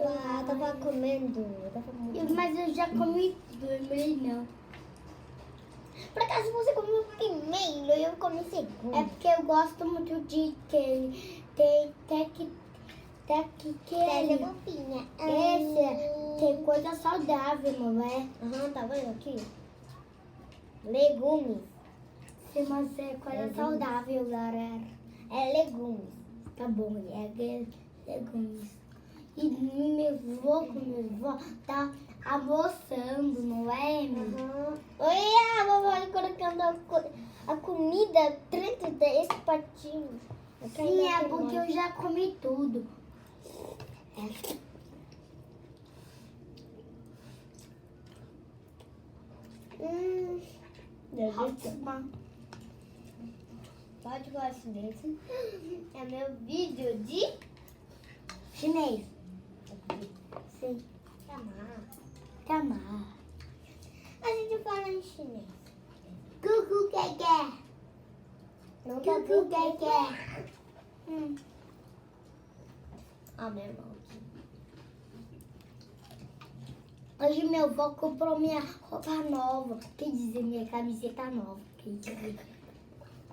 Ah, tava comendo. Mas eu já comi tudo, lembrei não. Por acaso você comeu primeiro e eu comi segundo? É porque eu gosto muito de que tem bobinha. Esse tem coisa saudável, não é? Aham, tá vendo aqui? Legumes. Sim, mas é coisa Legumes. saudável, galera. É legumes. Tá bom, é legumes. E meu avô tá almoçando, não é, meu? Aham. Olha, a vovó colocando a comida dentro desse patinho. Sim, é porque eu já comi tudo. Delícia. Pode gostar desse. É meu vídeo de Chinês. sim. Chamar. Tamar. A gente fala em chinês. Cucu quer. Não tá Cucu tudo quer. Ó, meu irmão aqui. Hoje meu avô comprou minha roupa nova. Quer dizer, minha camiseta nova. Quer dizer.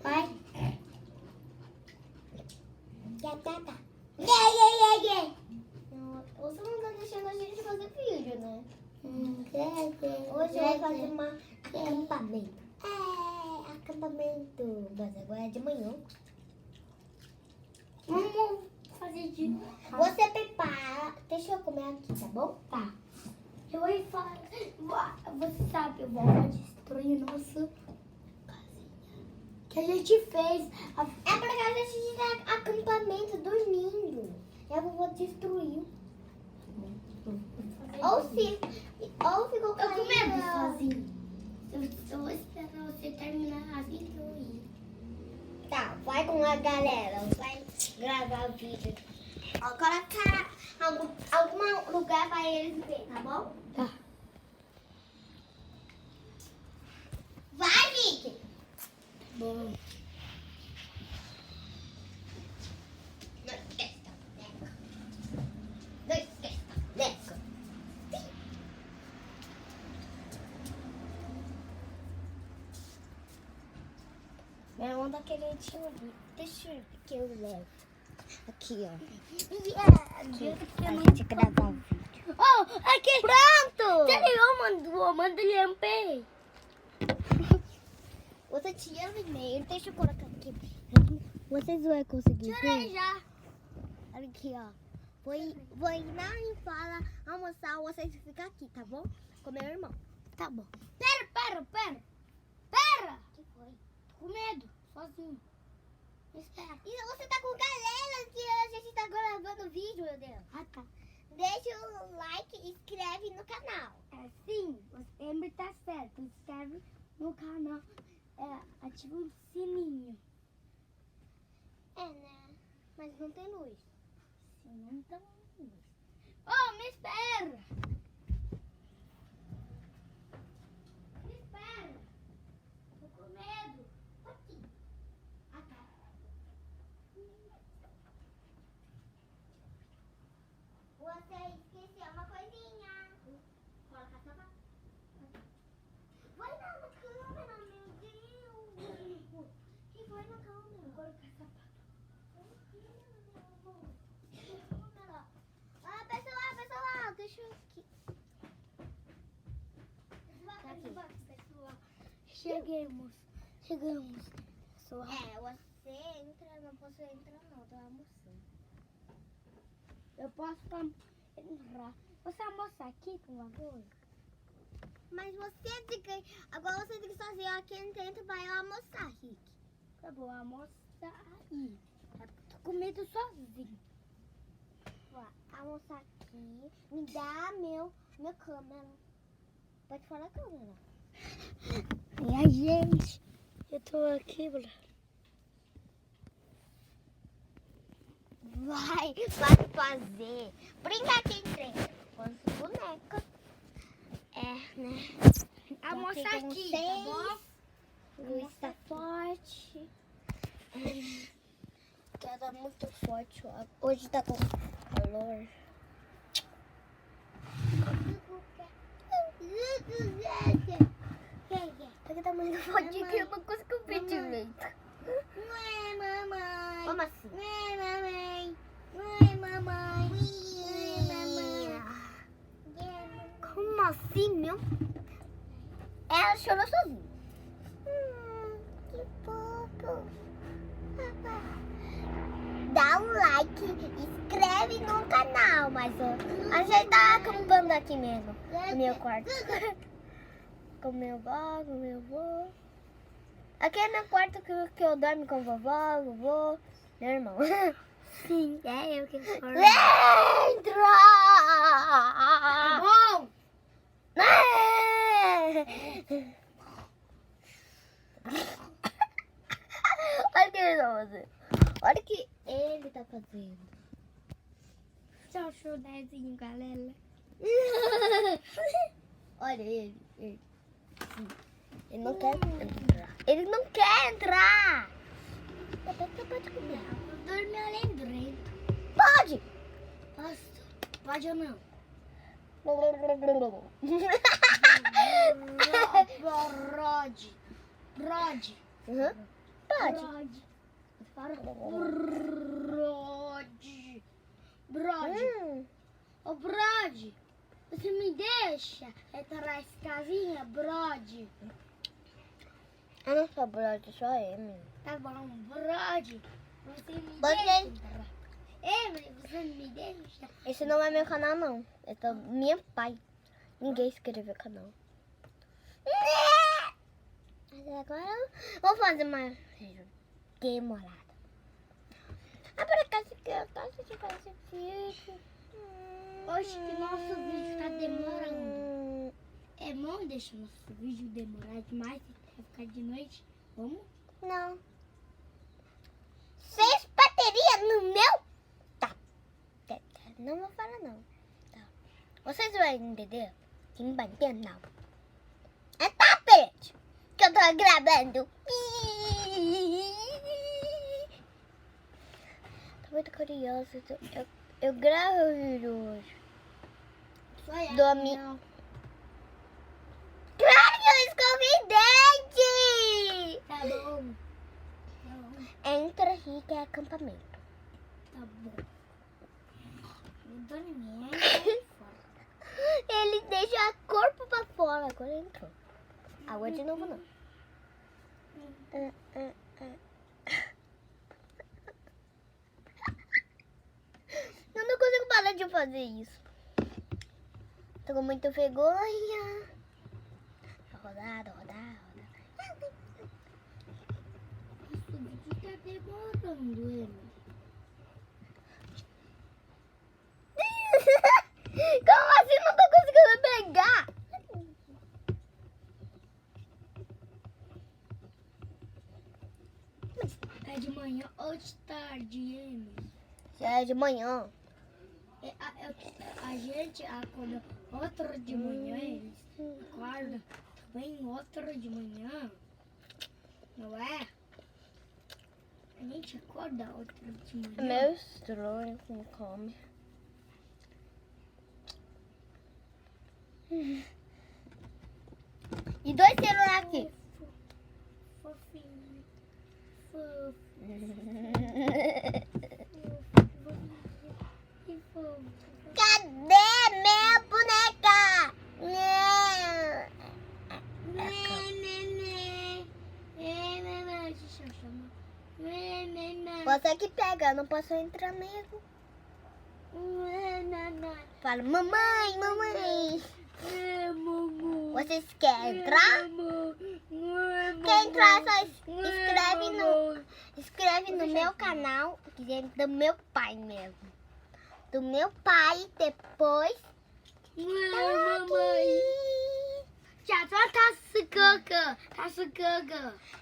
Vai. Tá. Yeah. Você não tá deixando a gente fazer vídeo, né? Hoje Hoje eu vou fazer um acampamento. Acampamento. Mas agora é de manhã. Vamos fazer de... Você prepara. Deixa eu comer aqui, tá bom? Tá. Eu vou falar... Você sabe, eu vou destruir nossa casinha. Que a gente fez. É por causa a gente tá acampamento dormindo. Eu vou destruir. Ou ficou Eu caindo. começo sozinho. Eu vou esperar você terminar assim que eu ir. Tá, vai com a galera. Vai gravar o vídeo. Ó, colocar algum lugar pra eles verem, tá bom? Tá. Vai, Vicky! Bom. Não esqueça, Neca. Não esqueça, Neca. Meu irmão tá querendo te ouvir. Deixa eu ver que eu levo. Aqui, ó. Aqui, a gente gravar o vídeo. Oh, aqui. Pronto! Eu mandei MP. Você tinha e-mail. Deixa eu colocar aqui. Vocês vão conseguir Tirei ver? já. Olha aqui, ó. Vou ir na Impala almoçar. Vocês ficam aqui, tá bom? Com meu irmão. Tá bom. Pera. O que foi? Tô com medo, sozinho. Me espera. E você tá com galera que a gente tá gravando vídeo, meu Deus. Ah, tá. Deixa o like e inscreve no canal. É sim, você sempre tá certo. Inscreve no canal. Ativa o sininho. É, né? Mas não tem luz. Sim, não tá luz. Oh, me espera. Me espera. Tô com medo. Aqui. Ah, tá. Você esqueceu uma coisinha. Coloca a sapato. Vai lá na câmera, meu Deus. Que vai na câmera? Colocar sapato. Ah, pessoal, deixa eu aqui. Pessoal, chegamos. Pessoal. Você entra, não posso entrar não, tô almoçando. Eu posso entrar. Você almoçar aqui, por favor? Mas agora você tem que fazer aqui dentro vai almoçar, Rick. Tá bom, almoçar aí. Tô com medo sozinho. Vou almoçar aqui. Me dá minha câmera. Pode falar a câmera. Minha gente, eu tô aqui, Bruno. Vai fazer. Brincar aqui dentro. Com as bonecas. Né? Almoçar aqui, tá bom? Luz tá forte. Tá muito forte. Hoje tá com calor. ela chorou sozinha. Que fofo. Dá um like, inscreve no canal, mas a gente tá acampando aqui mesmo, no meu quarto. Com meu avó, com meu avô. Aqui é meu quarto que eu dormo com vovó, vovô, meu irmão. Sim, é eu que estou. Entra! Tá bom? Olha o que ele tá fazendo. Olha o que ele tá fazendo. Só chorazinho, galera. Olha ele. Ele não quer entrar. Ele não quer entrar. Você pode comer. Dorme além do Pode. Posso? Pode ou não? Brode. Uhum. Pode. Brode. Ô, Brode, você me deixa entrar essa casinha, Brode? Eu não sou brother, só ele. Tá bom, Brode, você me Você- deixa entrar. Mas você me deixa? Esse não é meu canal, não. É do meu pai. Ninguém escreveu canal. Mas agora eu vou fazer uma demorada. Ah, por acaso que eu gosto de fazer vídeo. Oxe, que nosso vídeo tá demorando. É bom deixar nosso vídeo demorar demais e ficar de noite? Vamos? Não. 6 baterias no meu? Tá. Não vou falar, não. Tá. Vocês vão entender? Quem vai entender, não. É tapete que eu tô gravando. Tô muito curiosa. Eu gravo o vídeo hoje. Só é. Dormi. Não. Claro que eu escovi dente! Tá bom. Tá bom. Entra aqui que é acampamento. Tá bom. Eu dormi. Ele deixa o corpo pra fora. Agora entrou. Agora de novo não. Eu não consigo parar de fazer isso. Tô com muita vergonha. Rodar. Esse vídeo tá demorando, ele. Como assim? Não tô conseguindo pegar. É de manhã ou de tarde, Amy? Já é de manhã. A gente acorda outra de manhã, eles acordam também outra de manhã, não é? A gente acorda outra de manhã. É meio estranho como come. E 2 celulares aqui. Fofinho. Fofo. Que fofo. Cadê minha boneca? Você que pega, eu não posso entrar mesmo. Fala, mamãe. Vocês querem entrar? Quer entrar, só escreve no meu canal, do meu pai mesmo. Do meu pai, depois. Já tá sucaca.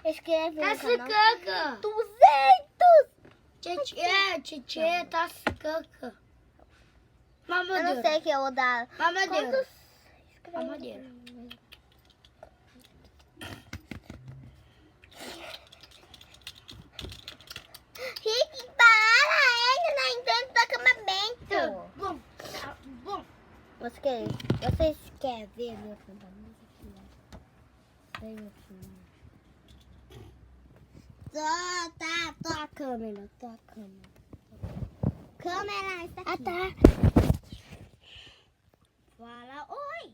Escreve no Tá canal. sucaca. 200! Tchê, tá sucaca. Eu não Mamadeira. sei que eu vou dar. Mamadeira. Quantos? Mamadeira. Rick, para! Ele não entende do acampamento. Bom, tá bom. Vocês querem ver meu acampamento? Vem aqui. Tô a câmera. Câmera está aqui. tá. Fala oi.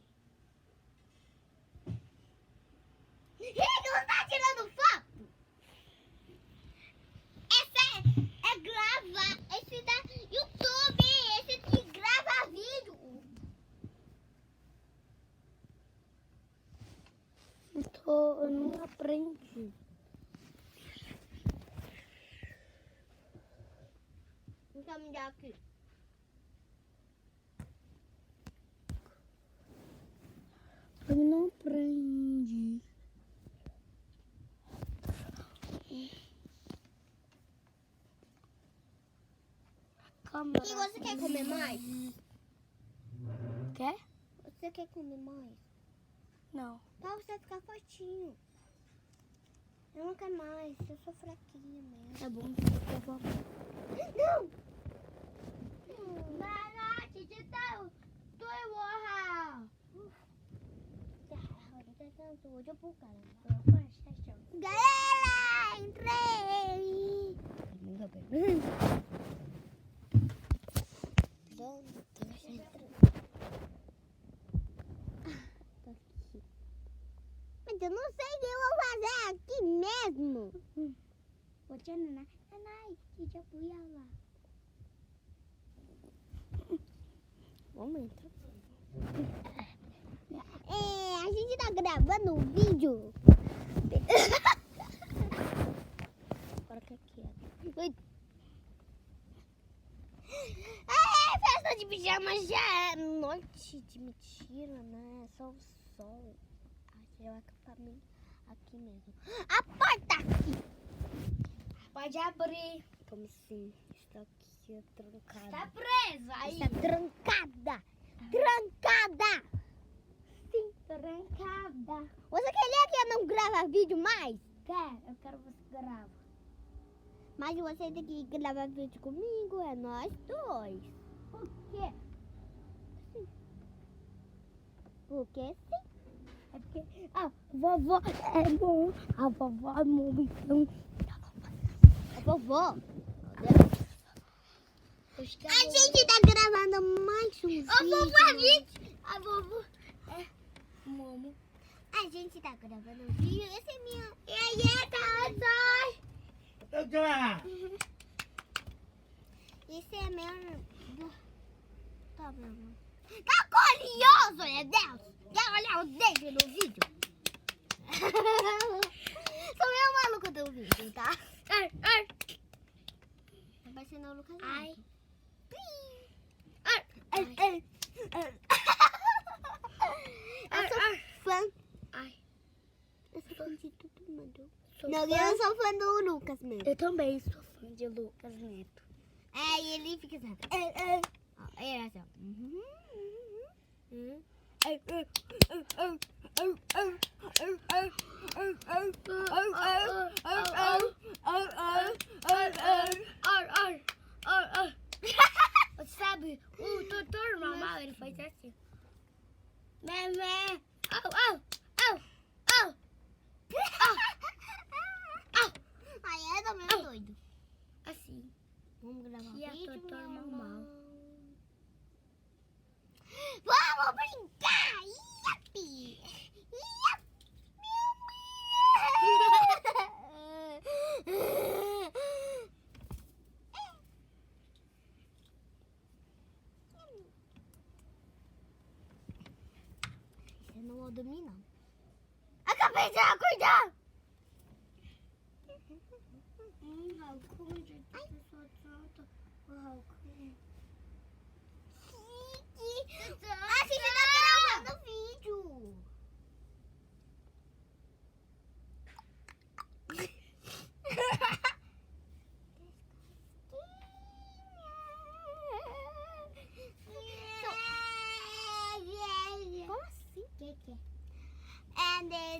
tirando foto? Essa é gravar. Esse da YouTube. Esse que grava vídeo. Eu não aprendi. Então me dá aqui. Eu não aprendi. Câmera. E você quer comer mais? Quer? Você quer comer mais? Não. Pra você ficar fortinho. Eu não quero mais. Eu sou fraquinha mesmo. Tá bom, eu vou. Não! Mara, tita, tu é borra. Galera, entrei! Mas eu não sei o que eu vou fazer aqui mesmo. Momento. A gente tá gravando um vídeo. Agora que é quieto. Festa de pijama já é noite de mentira, né? É só o sol. É o acampamento aqui mesmo. A porta aqui. Pode abrir. Como assim? Está aqui trancada. Tá presa aí. Está trancada. Trancada. Sim. Trancada. Você quer que eu não grava vídeo mais? Eu quero você gravar. Mas você tem que gravar vídeo comigo, é nós dois. Por quê? Porque sim. É porque a vovó é bom. A vovó é bom, então. A vovó. A A gente tá gravando mais um vídeo. A vovó é vídeo. A vovó é momo. A gente tá gravando um vídeo. Esse é minha. E aí, tá? Esse é meu. Tá vendo? Tá curioso, meu Deus! Quer olhar o dedo no vídeo? Sou eu maluco do vídeo, tá? Tá parecendo o Lucas. Ai. Eu sou fã. Ai. Eu sou fã de todo mundo. Sou Não, fã. eu sou fã do Lucas mesmo. Eu também sou fã de Lucas Neto. É, e ele fica assim. Ó, ele é assim, Sabe, o doutor normal, ele faz assim. Meme. Ai, é também doido. Assim. Vamos gravar E a vídeo, doutor meu normal. irmão. Vamos brincar! Iapi! Eu não vou dormir, não. Acabei de acordar! Raccoon, gente, a pessoa trata o Raccoon. A gente tá gravando vídeo. Como assim? Que é?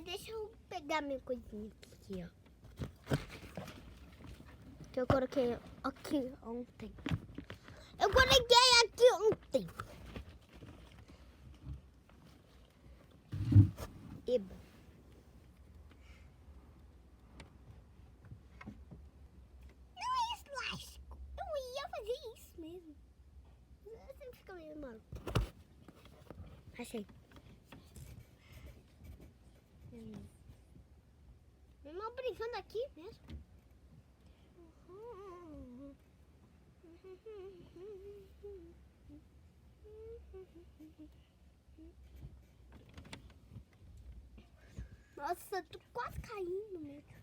Deixa eu pegar minha coisinha aqui, ó. Que eu coloquei aqui ontem. Eu coloquei aqui ontem. Eba. Não é isso, elástico. Eu ia fazer isso mesmo. Eu sempre fico meio maluco. Achei. brincando aqui mesmo? Nossa, tô quase caindo mesmo.